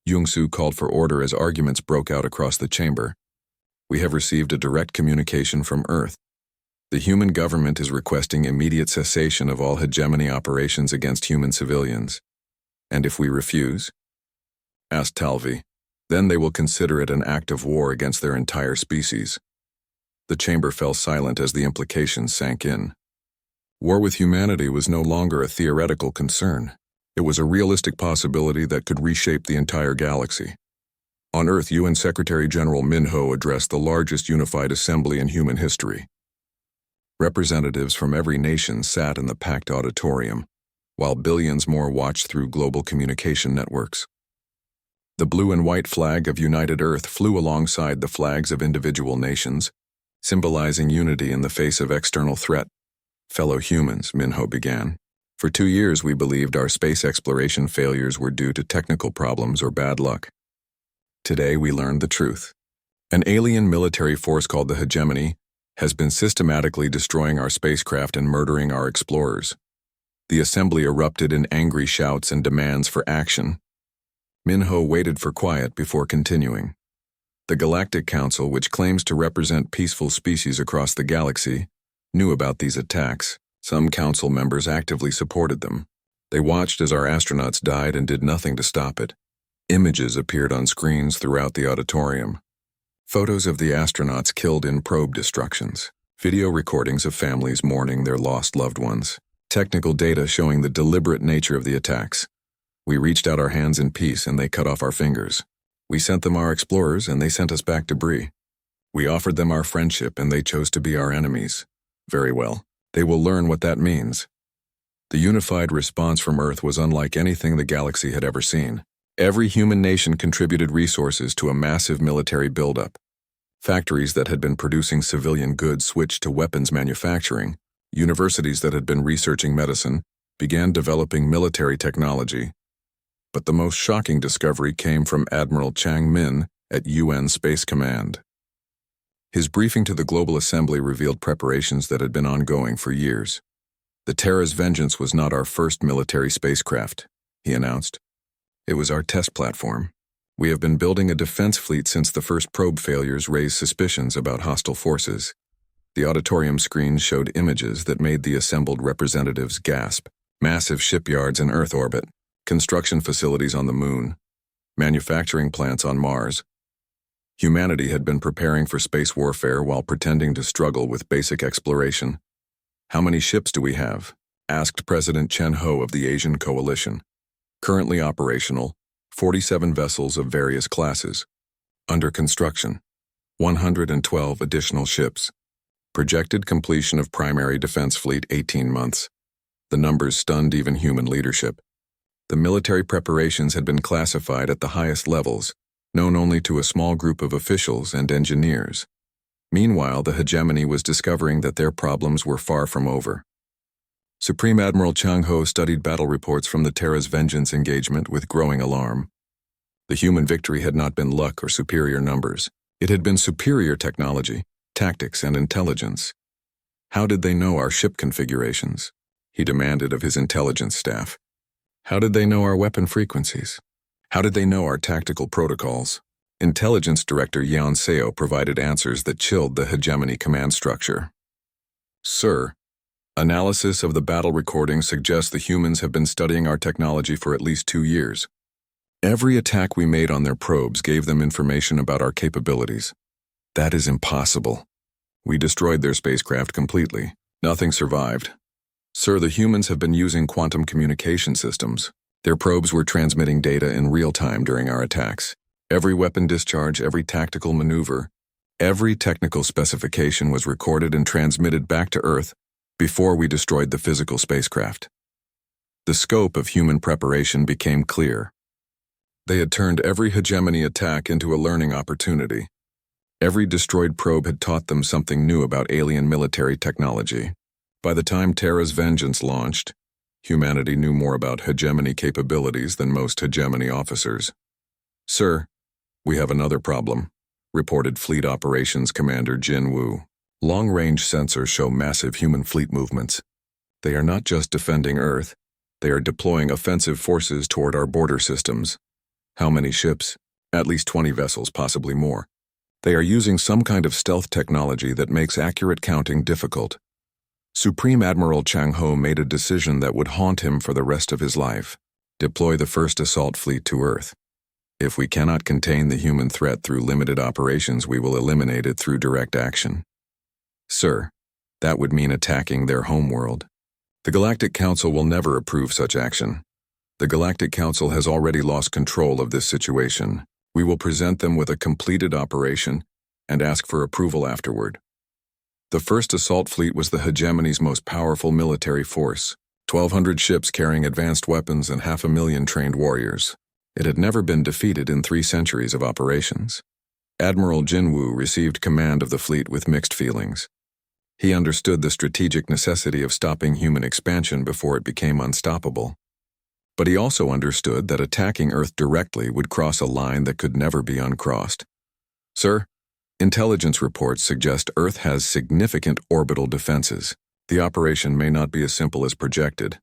Young-soo called for order as arguments broke out across the chamber. We have received a direct communication from Earth. The human government is requesting immediate cessation of all hegemony operations against human civilians. And if we refuse? Asked Talvi. Then they will consider it an act of war against their entire species. The chamber fell silent as the implications sank in. War with humanity was no longer a theoretical concern. It was a realistic possibility that could reshape the entire galaxy. On Earth, UN Secretary General Min-ho addressed the largest unified assembly in human history. Representatives from every nation sat in the packed auditorium, while billions more watched through global communication networks. The blue and white flag of United Earth flew alongside the flags of individual nations, symbolizing unity in the face of external threat. Fellow humans, Min-ho began. For 2 years we believed our space exploration failures were due to technical problems or bad luck. Today we learned the truth. An alien military force called the Hegemony has been systematically destroying our spacecraft and murdering our explorers. The assembly erupted in angry shouts and demands for action. Min-ho waited for quiet before continuing. The Galactic Council, which claims to represent peaceful species across the galaxy, knew about these attacks. Some council members actively supported them. They watched as our astronauts died and did nothing to stop it. Images appeared on screens throughout the auditorium. Photos of the astronauts killed in probe destructions. Video recordings of families mourning their lost loved ones. Technical data showing the deliberate nature of the attacks. We reached out our hands in peace and they cut off our fingers. We sent them our explorers and they sent us back debris. We offered them our friendship and they chose to be our enemies. Very well. They will learn what that means. The unified response from Earth was unlike anything the galaxy had ever seen. Every human nation contributed resources to a massive military buildup. Factories that had been producing civilian goods switched to weapons manufacturing. Universities that had been researching medicine began developing military technology. But the most shocking discovery came from Admiral Chang Min at UN Space Command. His briefing to the Global Assembly revealed preparations that had been ongoing for years. The Terra's Vengeance was not our first military spacecraft, he announced. It was our test platform. We have been building a defense fleet since the first probe failures raised suspicions about hostile forces. The auditorium screens showed images that made the assembled representatives gasp. Massive shipyards in Earth orbit, construction facilities on the Moon, manufacturing plants on Mars. Humanity had been preparing for space warfare while pretending to struggle with basic exploration. "How many ships do we have?" asked President Chen Ho of the Asian Coalition. "Currently operational, 47 vessels of various classes. Under construction, 112 additional ships. Projected completion of primary defense fleet 18 months. The numbers stunned even human leadership. The military preparations had been classified at the highest levels, known only to a small group of officials and engineers. Meanwhile, the hegemony was discovering that their problems were far from over. Supreme Admiral Chang Ho studied battle reports from the Terra's Vengeance engagement with growing alarm. The human victory had not been luck or superior numbers. It had been superior technology, tactics, and intelligence. How did they know our ship configurations? He demanded of his intelligence staff. How did they know our weapon frequencies? How did they know our tactical protocols? Intelligence Director Yan Seo provided answers that chilled the hegemony command structure. "Sir, analysis of the battle recordings suggests the humans have been studying our technology for at least 2 years. Every attack we made on their probes gave them information about our capabilities. That is impossible. We destroyed their spacecraft completely. Nothing survived. Sir, the humans have been using quantum communication systems. Their probes were transmitting data in real time during our attacks. Every weapon discharge, every tactical maneuver, every technical specification was recorded and transmitted back to Earth before we destroyed the physical spacecraft." The scope of human preparation became clear. They had turned every hegemony attack into a learning opportunity. Every destroyed probe had taught them something new about alien military technology. By the time Terra's Vengeance launched, humanity knew more about hegemony capabilities than most hegemony officers. "Sir, we have another problem," reported Fleet Operations Commander Jin Wu. "Long-range sensors show massive human fleet movements. They are not just defending Earth, they are deploying offensive forces toward our border systems. How many ships? At least 20 vessels, possibly more. They are using some kind of stealth technology that makes accurate counting difficult." Supreme Admiral Chang Ho made a decision that would haunt him for the rest of his life. Deploy the first assault fleet to Earth. If we cannot contain the human threat through limited operations, we will eliminate it through direct action. "Sir, that would mean attacking their homeworld. The Galactic Council will never approve such action. The Galactic Council has already lost control of this situation. We will present them with a completed operation and ask for approval afterward." The first assault fleet was the hegemony's most powerful military force, 1,200 ships carrying advanced weapons and 500,000 trained warriors. It had never been defeated in 3 centuries of operations. Admiral Jin Wu received command of the fleet with mixed feelings. He understood the strategic necessity of stopping human expansion before it became unstoppable. But he also understood that attacking Earth directly would cross a line that could never be uncrossed. "Sir, intelligence reports suggest Earth has significant orbital defenses. The operation may not be as simple as projected.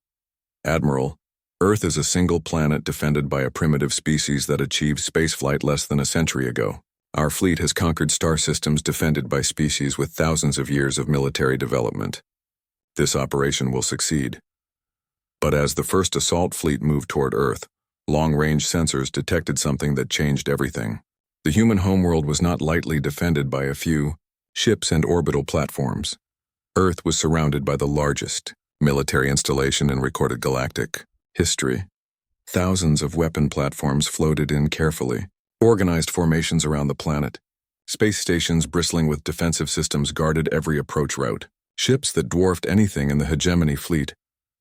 Admiral, Earth is a single planet defended by a primitive species that achieved spaceflight less than a century ago. Our fleet has conquered star systems defended by species with thousands of years of military development. This operation will succeed." But as the first assault fleet moved toward Earth, long-range sensors detected something that changed everything. The human homeworld was not lightly defended by a few ships and orbital platforms. Earth was surrounded by the largest military installation in recorded galactic history. Thousands of weapon platforms floated in carefully, organized formations around the planet. Space stations bristling with defensive systems guarded every approach route. Ships that dwarfed anything in the hegemony fleet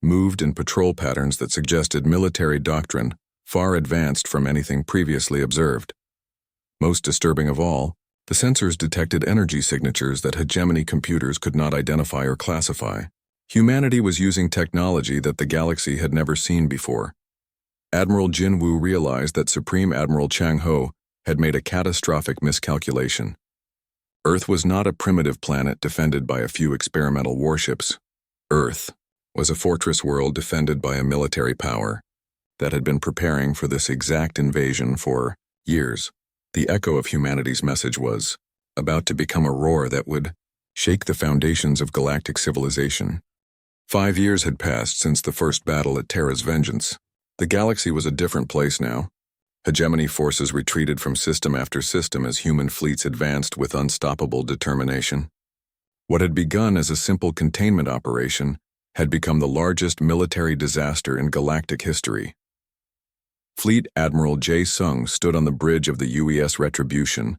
moved in patrol patterns that suggested military doctrine far advanced from anything previously observed. Most disturbing of all, the sensors detected energy signatures that hegemony computers could not identify or classify. Humanity was using technology that the galaxy had never seen before. Admiral Jin Wu realized that Supreme Admiral Chang Ho had made a catastrophic miscalculation. Earth was not a primitive planet defended by a few experimental warships. Earth was a fortress world defended by a military power that had been preparing for this exact invasion for years. The echo of humanity's message was about to become a roar that would shake the foundations of galactic civilization. 5 years had passed since the first battle at Terra's Vengeance. The galaxy was a different place now. Hegemony forces retreated from system after system as human fleets advanced with unstoppable determination. What had begun as a simple containment operation had become the largest military disaster in galactic history. Fleet Admiral Jae Sung stood on the bridge of the UES Retribution,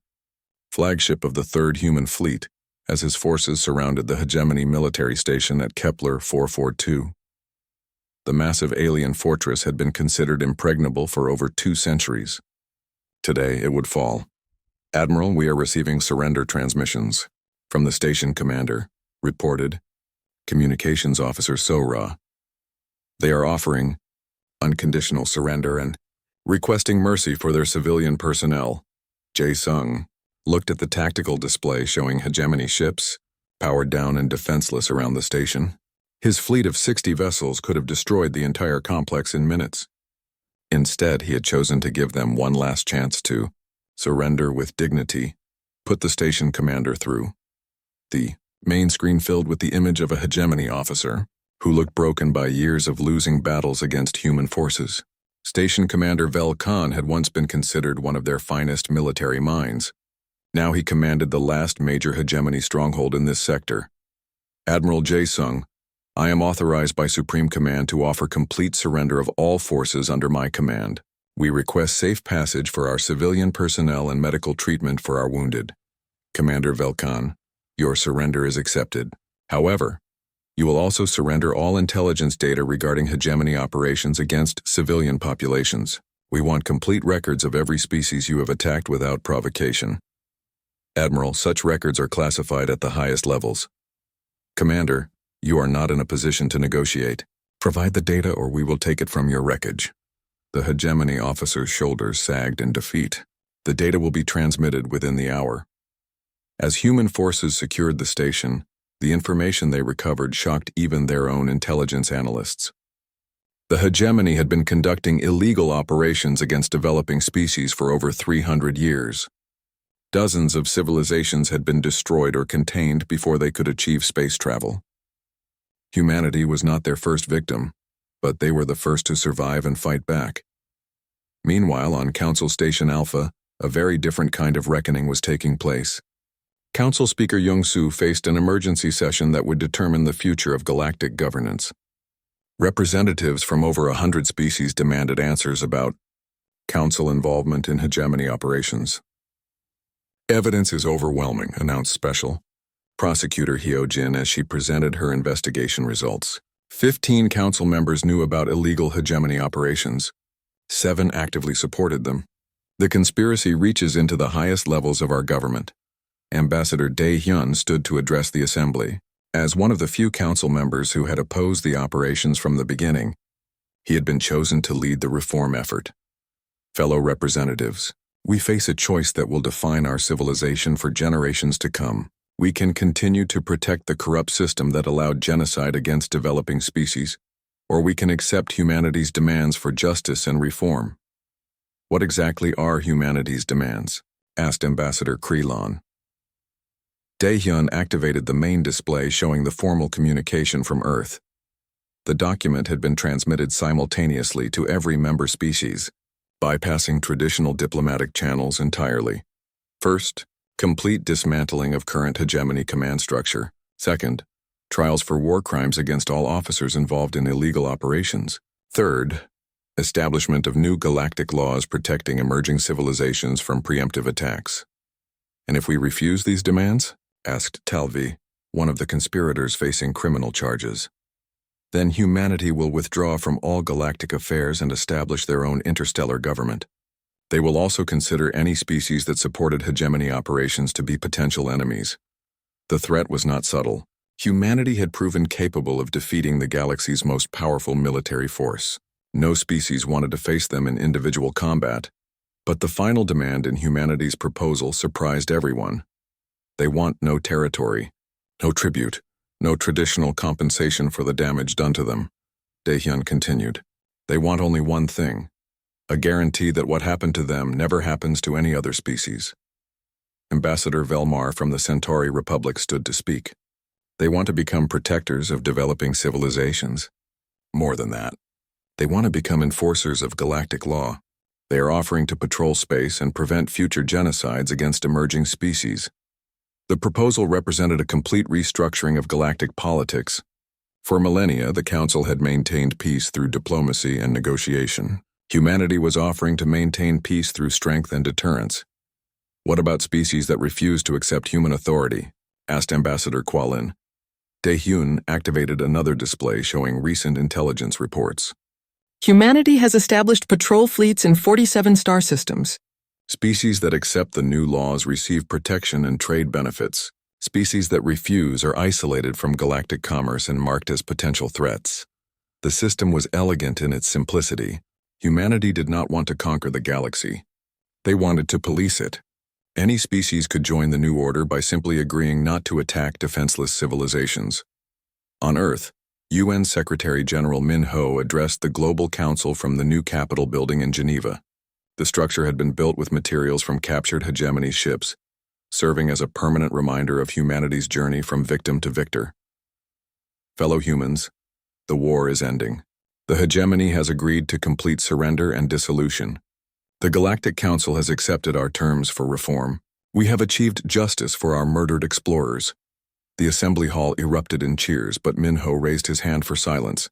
flagship of the Third Human Fleet, as his forces surrounded the Hegemony military station at Kepler 442. The massive alien fortress had been considered impregnable for over 2 centuries. Today it would fall. "Admiral, we are receiving surrender transmissions," from the station commander, reported Communications Officer So-Ra. "They are offering unconditional surrender and requesting mercy for their civilian personnel." Jae Sung looked at the tactical display showing hegemony ships, powered down and defenseless around the station. His fleet of 60 vessels could have destroyed the entire complex in minutes. Instead, he had chosen to give them one last chance to surrender with dignity, put the station commander through. The main screen filled with the image of a hegemony officer who looked broken by years of losing battles against human forces. Station Commander Vel Khan had once been considered one of their finest military minds. Now he commanded the last major hegemony stronghold in this sector. "Admiral Jae Sung, I am authorized by Supreme Command to offer complete surrender of all forces under my command. We request safe passage for our civilian personnel and medical treatment for our wounded. Commander Vel Khan, your surrender is accepted. However, you will also surrender all intelligence data regarding hegemony operations against civilian populations. We want complete records of every species you have attacked without provocation. Admiral, such records are classified at the highest levels. Commander, you are not in a position to negotiate. Provide the data or we will take it from your wreckage." The hegemony officer's shoulders sagged in defeat. The data will be transmitted within the hour. As human forces secured the station, the information they recovered shocked even their own intelligence analysts. The hegemony had been conducting illegal operations against developing species for over 300 years. Dozens of civilizations had been destroyed or contained before they could achieve space travel. Humanity was not their first victim, but they were the first to survive and fight back. Meanwhile, on Council Station Alpha, a very different kind of reckoning was taking place. Council Speaker Young-Soo faced an emergency session that would determine the future of galactic governance. Representatives from over 100 species demanded answers about Council involvement in hegemony operations. "Evidence is overwhelming," announced Special Prosecutor Hyo-jin as she presented her investigation results. 15 council members knew about illegal hegemony operations. 7 actively supported them. "The conspiracy reaches into the highest levels of our government." Ambassador Dae-hyun stood to address the assembly. As one of the few council members who had opposed the operations from the beginning, he had been chosen to lead the reform effort. "Fellow representatives, we face a choice that will define our civilization for generations to come. We can continue to protect the corrupt system that allowed genocide against developing species, or we can accept humanity's demands for justice and reform." "What exactly are humanity's demands?" asked Ambassador Krelon. Dae-hyun activated the main display showing the formal communication from Earth. The document had been transmitted simultaneously to every member species, bypassing traditional diplomatic channels entirely. First, complete dismantling of current hegemony command structure. Second, trials for war crimes against all officers involved in illegal operations. Third, establishment of new galactic laws protecting emerging civilizations from preemptive attacks. "And if we refuse these demands?" asked Talvi, one of the conspirators facing criminal charges. Then humanity will withdraw from all galactic affairs and establish their own interstellar government. They will also consider any species that supported hegemony operations to be potential enemies. The threat was not subtle. Humanity had proven capable of defeating the galaxy's most powerful military force. No species wanted to face them in individual combat, but the final demand in humanity's proposal surprised everyone. They want no territory, no tribute, no traditional compensation for the damage done to them. Daehyun continued. They want only one thing, a guarantee that what happened to them never happens to any other species. Ambassador Velmar from the Centauri Republic stood to speak. They want to become protectors of developing civilizations. More than that, they want to become enforcers of galactic law. They are offering to patrol space and prevent future genocides against emerging species. The proposal represented a complete restructuring of galactic politics. For millennia, the Council had maintained peace through diplomacy and negotiation. Humanity was offering to maintain peace through strength and deterrence. What about species that refuse to accept human authority? Asked Ambassador Qualin. Daehyun activated another display showing recent intelligence reports. Humanity has established patrol fleets in 47 star systems. Species that accept the new laws receive protection and trade benefits. Species that refuse are isolated from galactic commerce and marked as potential threats. The system was elegant in its simplicity. Humanity did not want to conquer the galaxy. They wanted to police it. Any species could join the new order by simply agreeing not to attack defenseless civilizations. On Earth, UN Secretary General Min Ho addressed the Global Council from the new Capitol building in Geneva. The structure had been built with materials from captured hegemony ships, serving as a permanent reminder of humanity's journey from victim to victor. Fellow humans, the war is ending. The hegemony has agreed to complete surrender and dissolution. The Galactic Council has accepted our terms for reform. We have achieved justice for our murdered explorers. The assembly hall erupted in cheers, but Min Ho raised his hand for silence.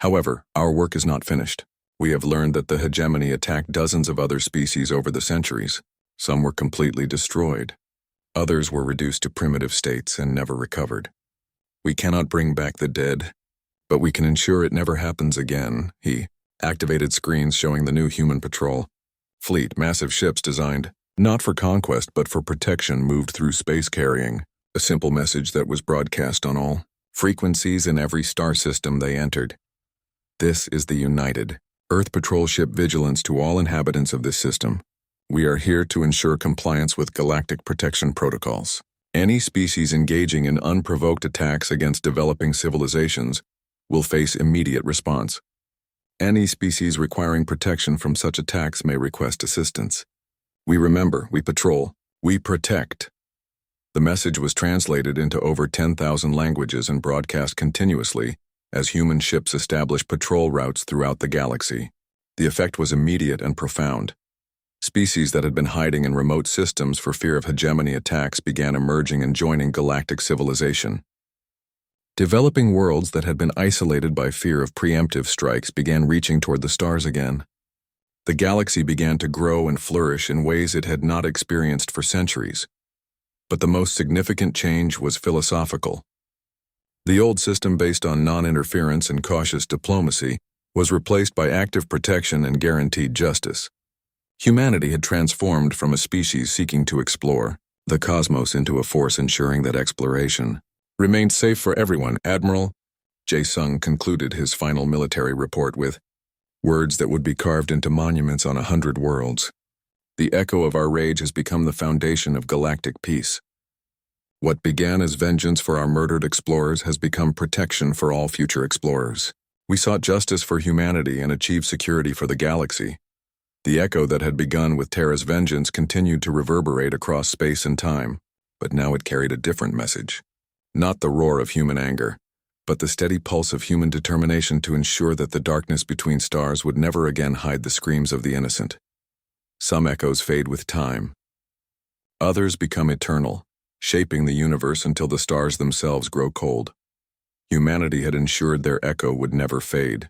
However, our work is not finished. We have learned that the hegemony attacked dozens of other species over the centuries. Some were completely destroyed. Others were reduced to primitive states and never recovered. We cannot bring back the dead, but we can ensure it never happens again. He activated screens showing the new human patrol. Fleet, massive ships designed not for conquest but for protection, moved through space carrying a simple message that was broadcast on all frequencies in every star system they entered. This is the United Earth Patrol Ship Vigilance to all inhabitants of this system. We are here to ensure compliance with galactic protection protocols. Any species engaging in unprovoked attacks against developing civilizations will face immediate response. Any species requiring protection from such attacks may request assistance. We remember, we patrol, we protect. The message was translated into over 10,000 languages and broadcast continuously as human ships established patrol routes throughout the galaxy. The effect was immediate and profound. Species that had been hiding in remote systems for fear of hegemony attacks began emerging and joining galactic civilization. Developing worlds that had been isolated by fear of preemptive strikes began reaching toward the stars again. The galaxy began to grow and flourish in ways it had not experienced for centuries. But the most significant change was philosophical. The old system based on non-interference and cautious diplomacy was replaced by active protection and guaranteed justice. Humanity had transformed from a species seeking to explore the cosmos into a force ensuring that exploration remained safe for everyone. Admiral Jae-sung concluded his final military report with words that would be carved into monuments on 100 worlds. The echo of our rage has become the foundation of galactic peace. What began as vengeance for our murdered explorers has become protection for all future explorers. We sought justice for humanity and achieved security for the galaxy. The echo that had begun with Terra's vengeance continued to reverberate across space and time, but now it carried a different message. Not the roar of human anger, but the steady pulse of human determination to ensure that the darkness between stars would never again hide the screams of the innocent. Some echoes fade with time. Others become eternal, shaping the universe until the stars themselves grow cold. Humanity had ensured their echo would never fade.